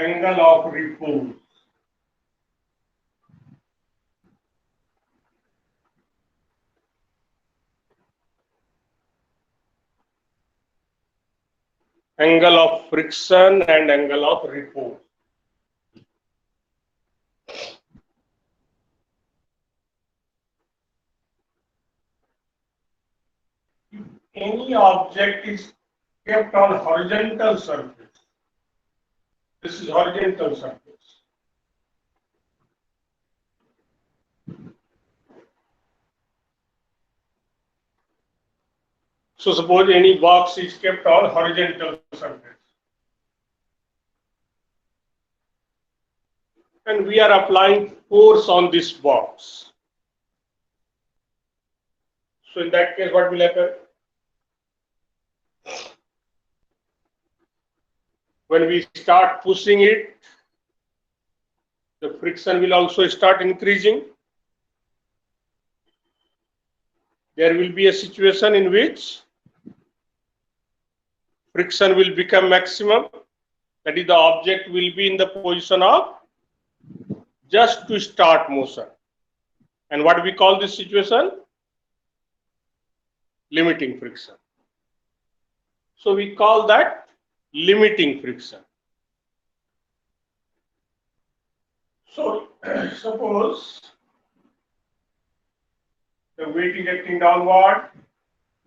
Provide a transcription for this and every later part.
angle of repose. Angle of friction and angle of repose. Any object is kept on horizontal surface. This is horizontal surface. So suppose any box is kept on horizontal surface. And we are applying force on this box. So in that case, what will happen? When we start pushing it, the friction will also start increasing. There will be a situation in which friction will become maximum. That is, the object will be in the position of just to start motion. And what we call this situation? Limiting friction. So we call that limiting friction. So suppose the weight is acting downward,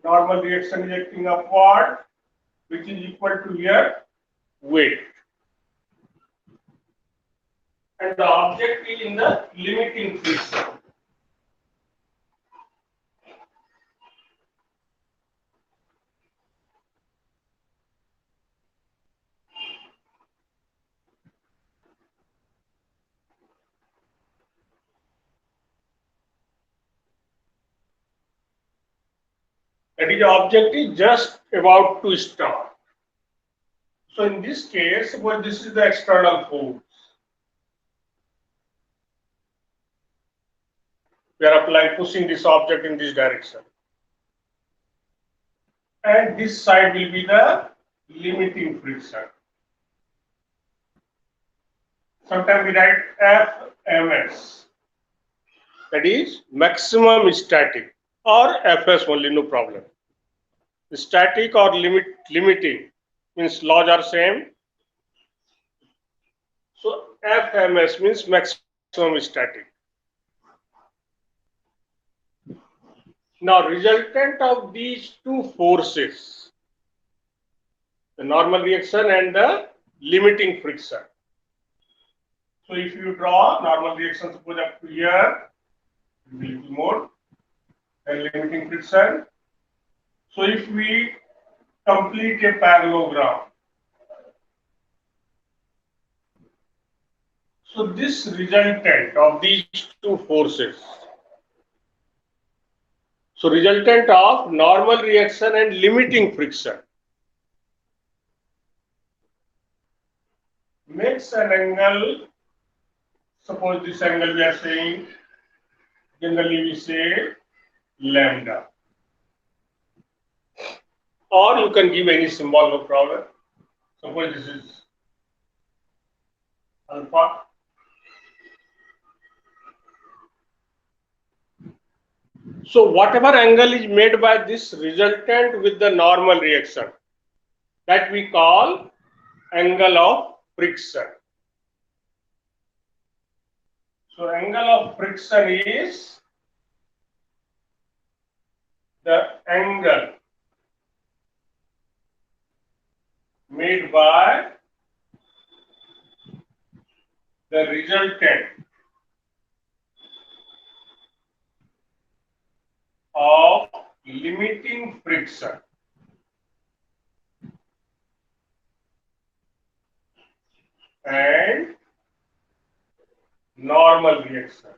normal reaction is acting upward, which is equal to here weight. And the object is in the limiting friction. That is, the object is just about to start. So in this case, suppose this is the external force. We are applying, pushing this object in this direction. And this side will be the limiting friction. Sometimes we write FMS. That is maximum static, or FS only, no problem. Static or limiting means laws are same. So FMS means maximum static. Now resultant of these two forces, the normal reaction and the limiting friction. So if you draw normal reaction, suppose up to here, it will be little more, and limiting friction. So if we complete a parallelogram, so this resultant of these two forces, so resultant of normal reaction and limiting friction makes an angle. Suppose this angle we are saying, generally we say lambda. Or you can give any symbol, no problem. Suppose this is alpha. So whatever angle is made by this resultant with the normal reaction, that we call angle of friction. So angle of friction is the angle made by the resultant of limiting friction and normal reaction.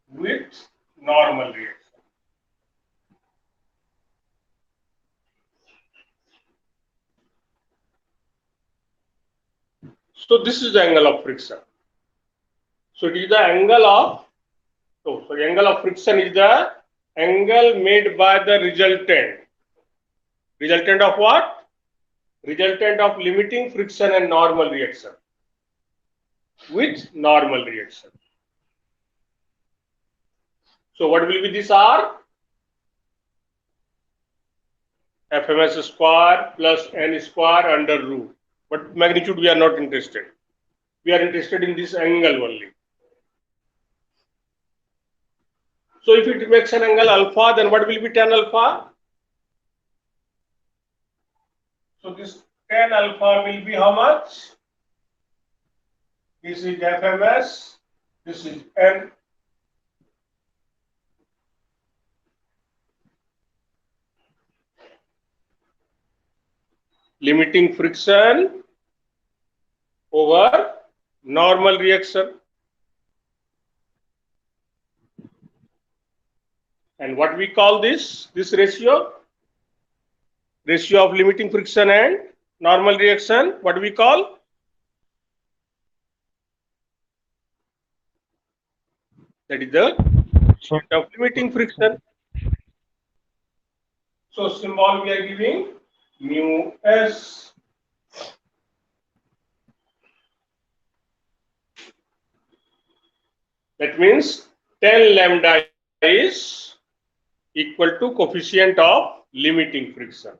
With normal reaction. So this is the angle of friction. So it is the angle of, so the angle of friction is the angle made by the resultant. Resultant of what? Resultant of limiting friction and normal reaction. With normal reaction. So what will be this R? Fms square plus n square under root. But magnitude we are not interested. We are interested in this angle only. So if it makes an angle alpha, then what will be tan alpha? So this tan alpha will be how much? This is Fms, this is n. Limiting friction over normal reaction. And what we call this ratio? Ratio of limiting friction and normal reaction, what do we call? That is the coefficient of limiting friction. So symbol we are giving mu s. That means 10 lambda is equal to coefficient of limiting friction.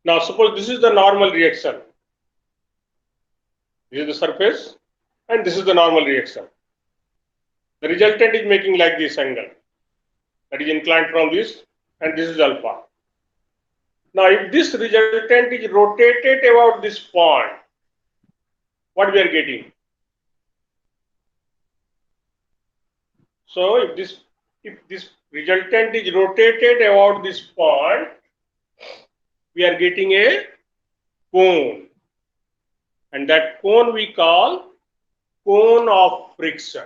Now suppose this is the normal reaction. This is the surface and this is the normal reaction. The resultant is making like this angle. That is inclined from this, and this is alpha. Now if this resultant is rotated about this point, what we are getting? So if this resultant is rotated about this point, we are getting a cone, and that cone we call cone of friction.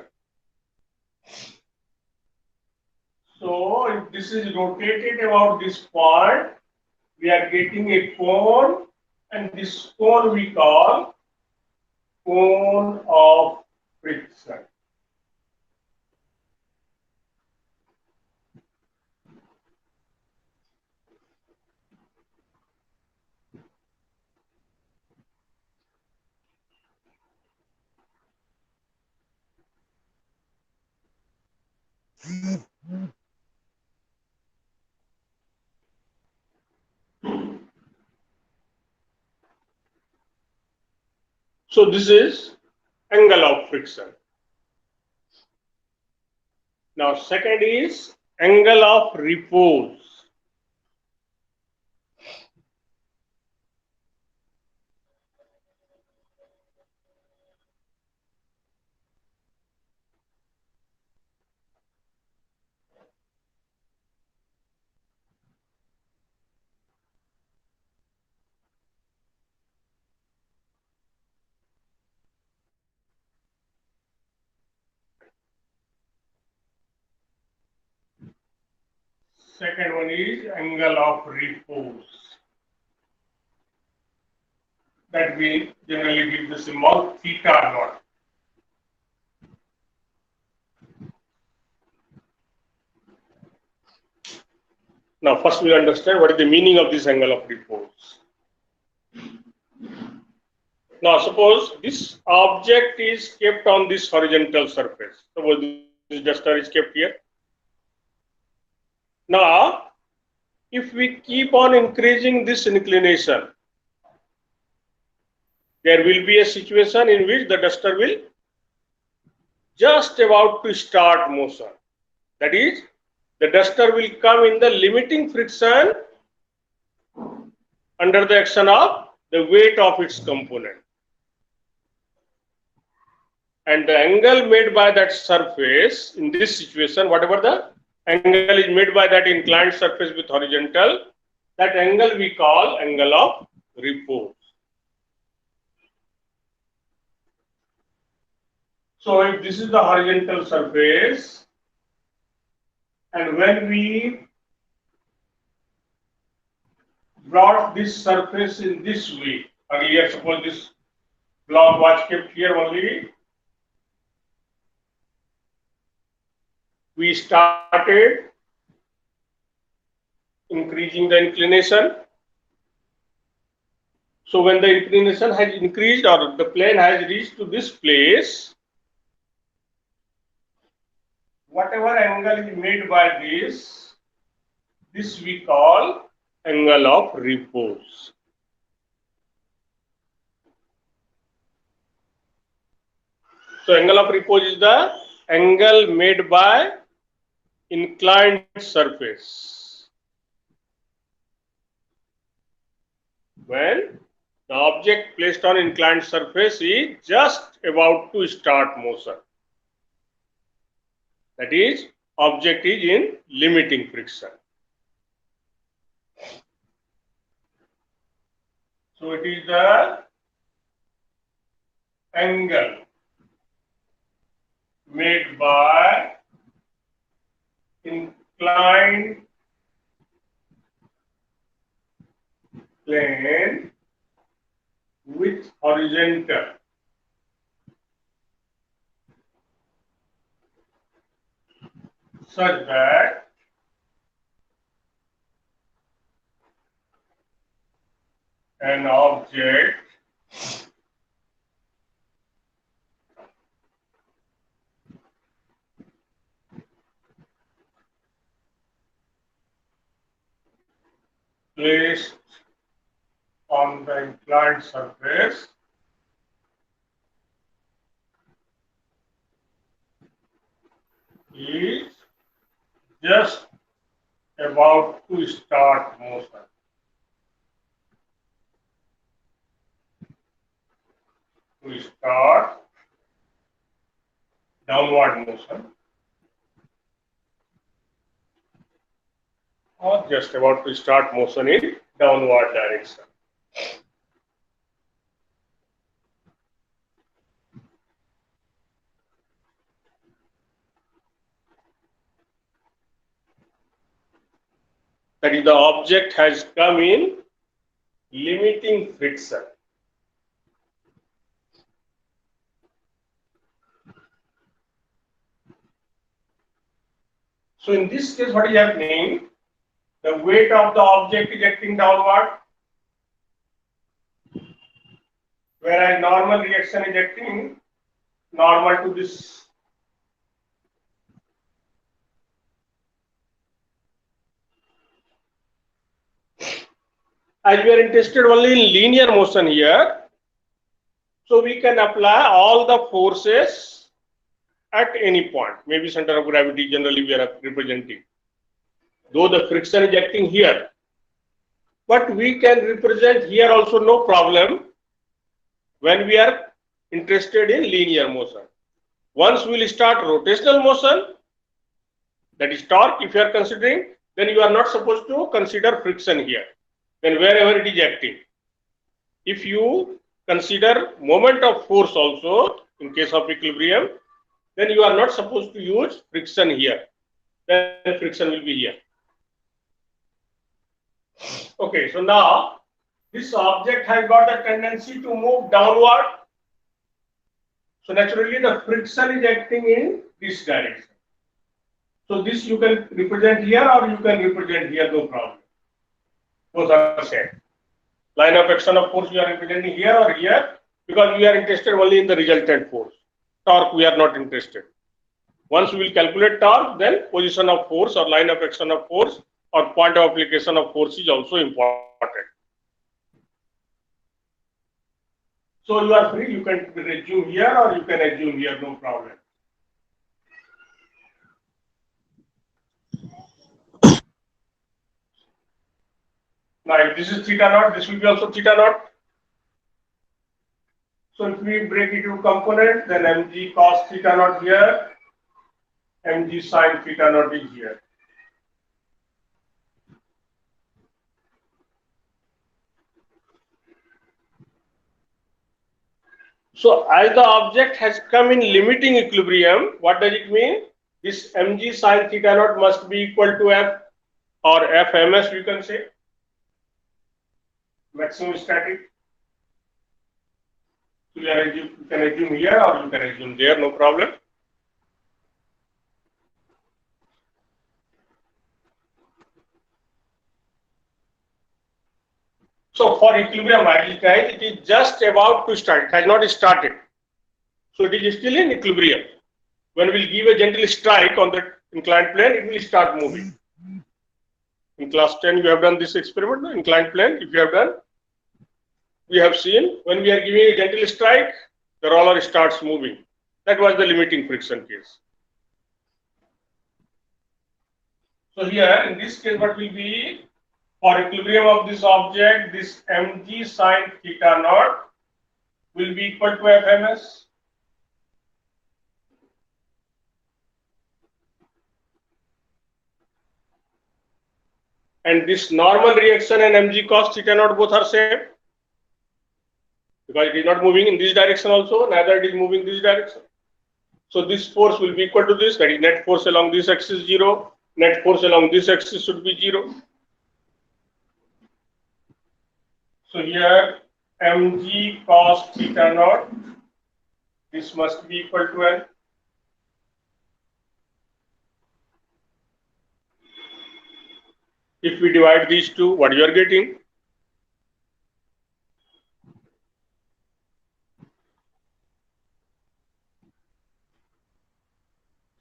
So if this is rotated about this point, we are getting a cone, and this cone we call cone of friction. So this is angle of friction. Now second is angle of repose. Second one is angle of repose. That we generally give the symbol theta naught. Now first we understand what is the meaning of this angle of repose. Now suppose this object is kept on this horizontal surface. Suppose this duster is kept here. Now if we keep on increasing this inclination, there will be a situation in which the duster will just about to start motion. That is, the duster will come in the limiting friction under the action of the weight of its component. And the angle made by that surface in this situation, whatever the angle is made by that inclined surface with horizontal, that angle we call angle of repose. So if this is the horizontal surface, and when we brought this surface in this way. Earlier, suppose this block was kept here only. We started increasing the inclination. So when the inclination has increased or the plane has reached to this place, whatever angle is made by this we call angle of repose. So angle of repose is the angle made by inclined surface. When the object placed on inclined surface is just about to start motion. That is, object is in limiting friction. So it is the angle made by inclined plane with horizontal. Such that an object placed on the inclined surface is just about to start motion. To start downward motion, or just about to start motion in downward direction. That is, the object has come in limiting friction. So in this case, what is happening? The weight of the object is acting downward, whereas normal reaction is acting normal to this. As we are interested only in linear motion here, so we can apply all the forces at any point. Maybe center of gravity generally we are representing. Though the friction is acting here, but we can represent here also, no problem, when we are interested in linear motion. Once we will start rotational motion, that is torque, if you are considering, then you are not supposed to consider friction here. Then wherever it is acting. If you consider moment of force also, in case of equilibrium, then you are not supposed to use friction here. Then friction will be here. Okay, so now this object has got a tendency to move downward. So naturally the friction is acting in this direction. So this you can represent here or you can represent here, no problem. Both are same. Line of action of force we are representing here or here, because we are interested only in the resultant force. Torque we are not interested. Once we will calculate torque, then position of force or line of action of force or point of application of force is also important. So you are free, you can assume here or you can assume here, no problem. Now if this is theta naught, this will be also theta naught. So if we break it into components, then mg cos theta naught here, mg sin theta naught is here. So as the object has come in limiting equilibrium, what does it mean? This mg sin theta naught must be equal to f or fms, we can say. maximum static. So you can assume here or you can assume there, no problem. So for equilibrium ideal time, it is just about to start. It has not started. So it is still in equilibrium. When we will give a gentle strike on the inclined plane, it will start moving. In class 10, you have done this experiment, no? Inclined plane, if you have done, we have seen when we are giving a gentle strike, the roller starts moving. That was the limiting friction case. So here, in this case, what will be, for equilibrium of this object, this mg sine theta naught will be equal to Fms. And this normal reaction and mg cos theta naught both are same, because it is not moving in this direction also, neither it is moving this direction. So this force will be equal to this, that is net force along this axis 0, net force along this axis should be 0. So here mg cos theta naught, this must be equal to L. If we divide these two, what you are getting?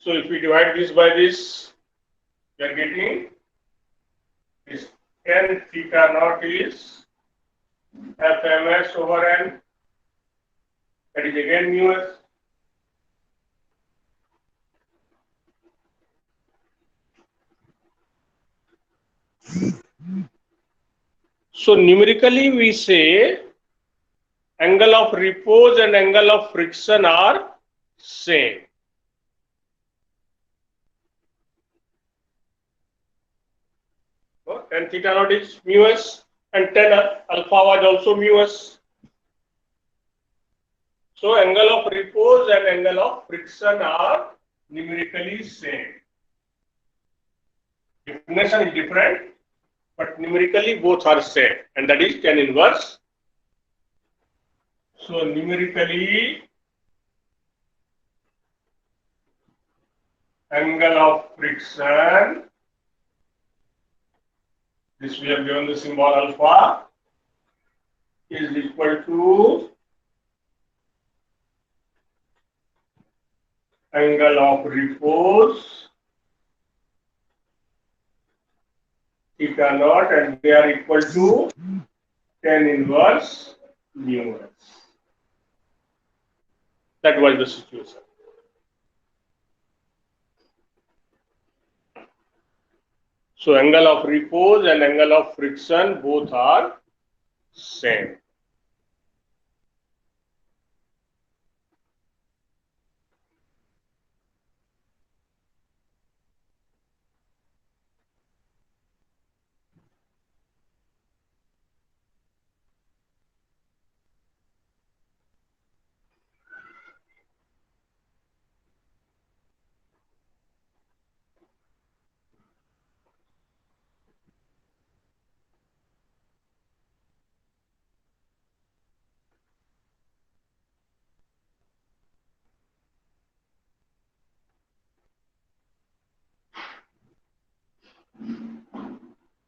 So if we divide this by this, we are getting this n theta naught is Fms over n, that is again mu s. So numerically we say angle of repose and angle of friction are same. Tan theta naught is mu s and tan alpha was also mu s. So angle of repose and angle of friction are numerically same. Definition is different, but numerically both are same, and that is tan inverse. So numerically angle of friction, this we have given the symbol alpha, is equal to angle of repose theta naught, and they are equal to tan inverse mu s. That was the situation. So angle of repose and angle of friction both are same.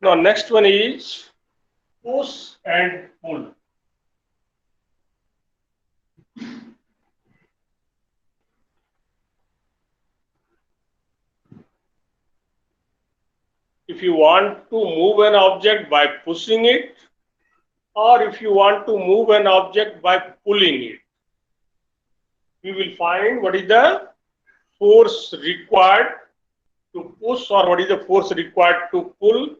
Now next one is push and pull. If you want to move an object by pushing it, or if you want to move an object by pulling it, we will find what is the force required to push or what is the force required to pull,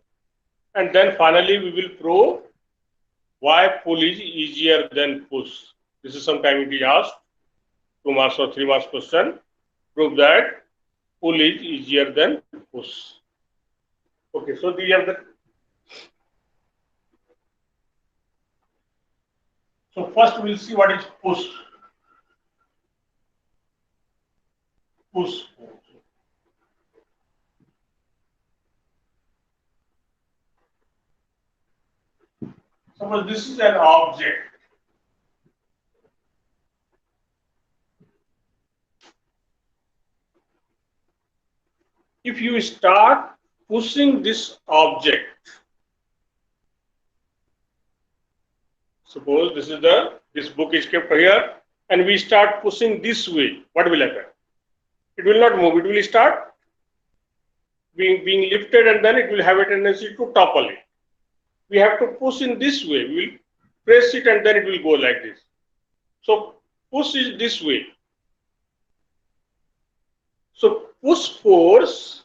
and then finally we will prove why pull is easier than push. This is sometime it is asked, 2 marks or 3 marks question. Prove that pull is easier than push. Okay, so these are the. So first we will see what is push. Push. Suppose this is an object. If you start pushing this object, suppose this book is kept here, and we start pushing this way, what will happen? It will not move. It will start being lifted, and then it will have a tendency to topple it. We have to push in this way. We will press it, and then it will go like this. So push is this way. So push force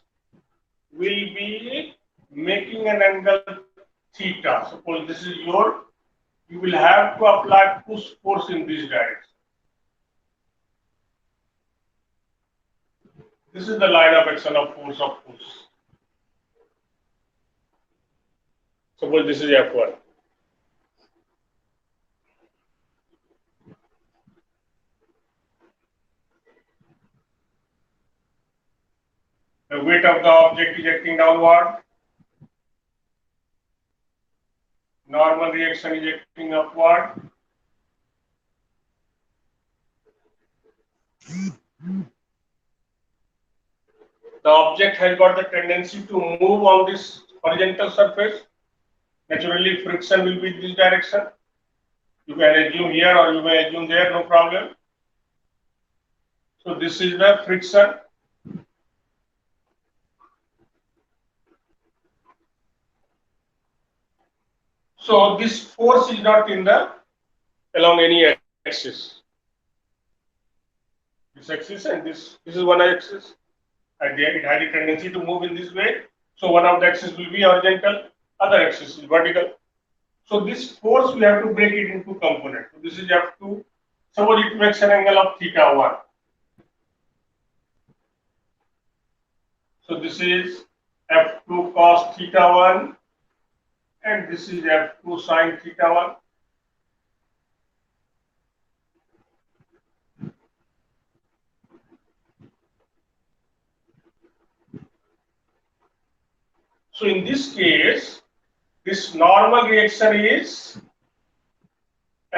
will be making an angle theta. Suppose this is you will have to apply push force in this direction. This is the line of action of force of push. Suppose this is F1. The weight of the object is acting downward. Normal reaction is acting upward. The object has got the tendency to move on this horizontal surface. Naturally, friction will be in this direction. You can assume here or you may assume there, no problem. So this is the friction. So this force is not along any axis. This axis and this is one axis. And it had a tendency to move in this way. So one of the axis will be horizontal, other axis is vertical. So this force we have to break it into components. So this is F2. Suppose it makes an angle of theta 1. So this is F2 cos theta 1 and this is F2 sin theta 1. So in this case, this normal reaction is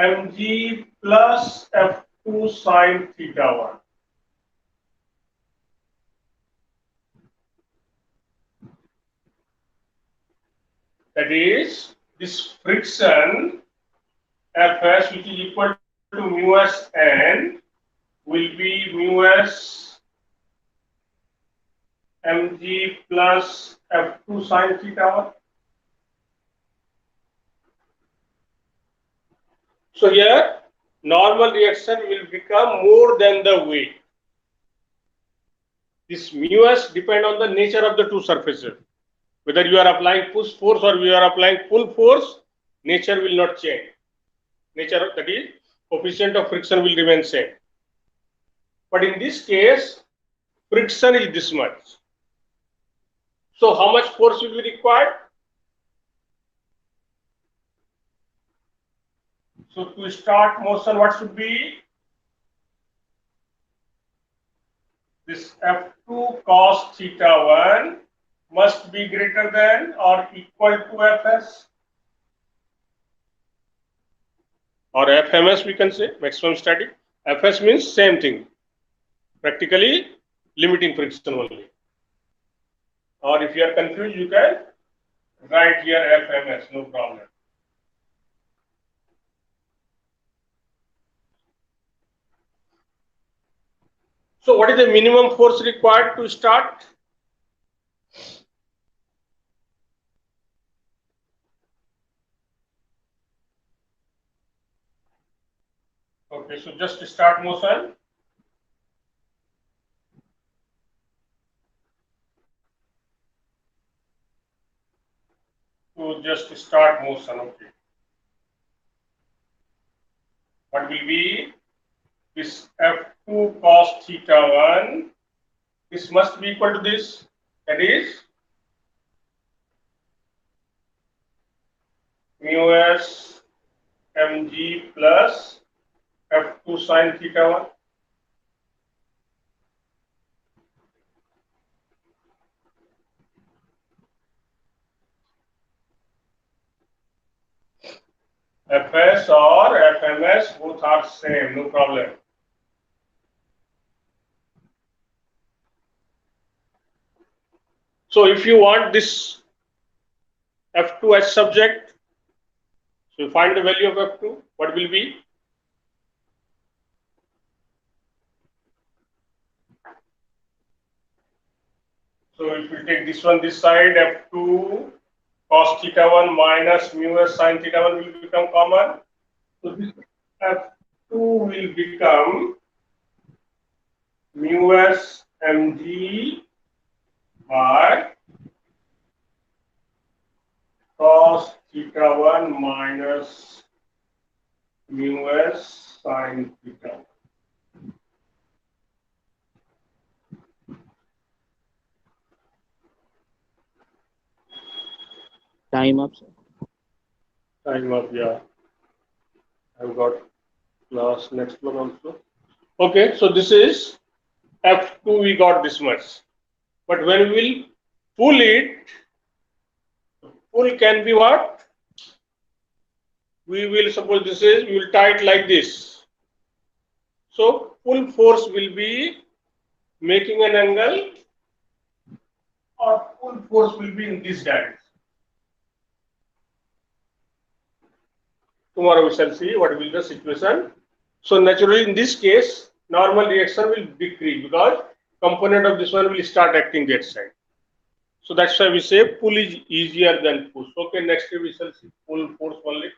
mg plus F2 sin theta 1. That is, this friction Fs, which is equal to mu s n, will be mu s mg plus F2 sin theta 1. So here, normal reaction will become more than the weight. This mu s depend on the nature of the two surfaces. Whether you are applying push force or you are applying pull force, nature will not change. Nature, that is, coefficient of friction will remain same. But in this case, friction is this much. So how much force will be required? So to start motion, what should be? This F2 cos theta 1 must be greater than or equal to Fs. Or FMS we can say, maximum static. Fs means same thing, practically limiting friction only. Or if you are confused, you can write here FMS, no problem. So what is the minimum force required to start? Okay, so just start motion. So just start motion, okay. What will be this F2 cos theta 1? This must be equal to this, that is mu s mg plus F2 sin theta 1. Fs or Fms both are same, no problem. So if you want this F2 as subject, so you find the value of F2, what will be? So if we take this one this side, F2 cos theta 1 minus mu s sin theta 1 will become common. So this F2 will become mu s mg by cos theta 1 minus mu s sin theta 1. Time up, sir. Time up, yeah. I've got class next one also. Okay, so this is F2, we got this much. But when we will pull it, pull can be what? We will suppose this is, we will tie it like this. So pull force will be making an angle, or pull force will be in this direction. Tomorrow we shall see what will be the situation. So naturally in this case, normal reaction will decrease because component of this one will start acting that side. So that's why we say pull is easier than push. Okay, next we shall see pull force only.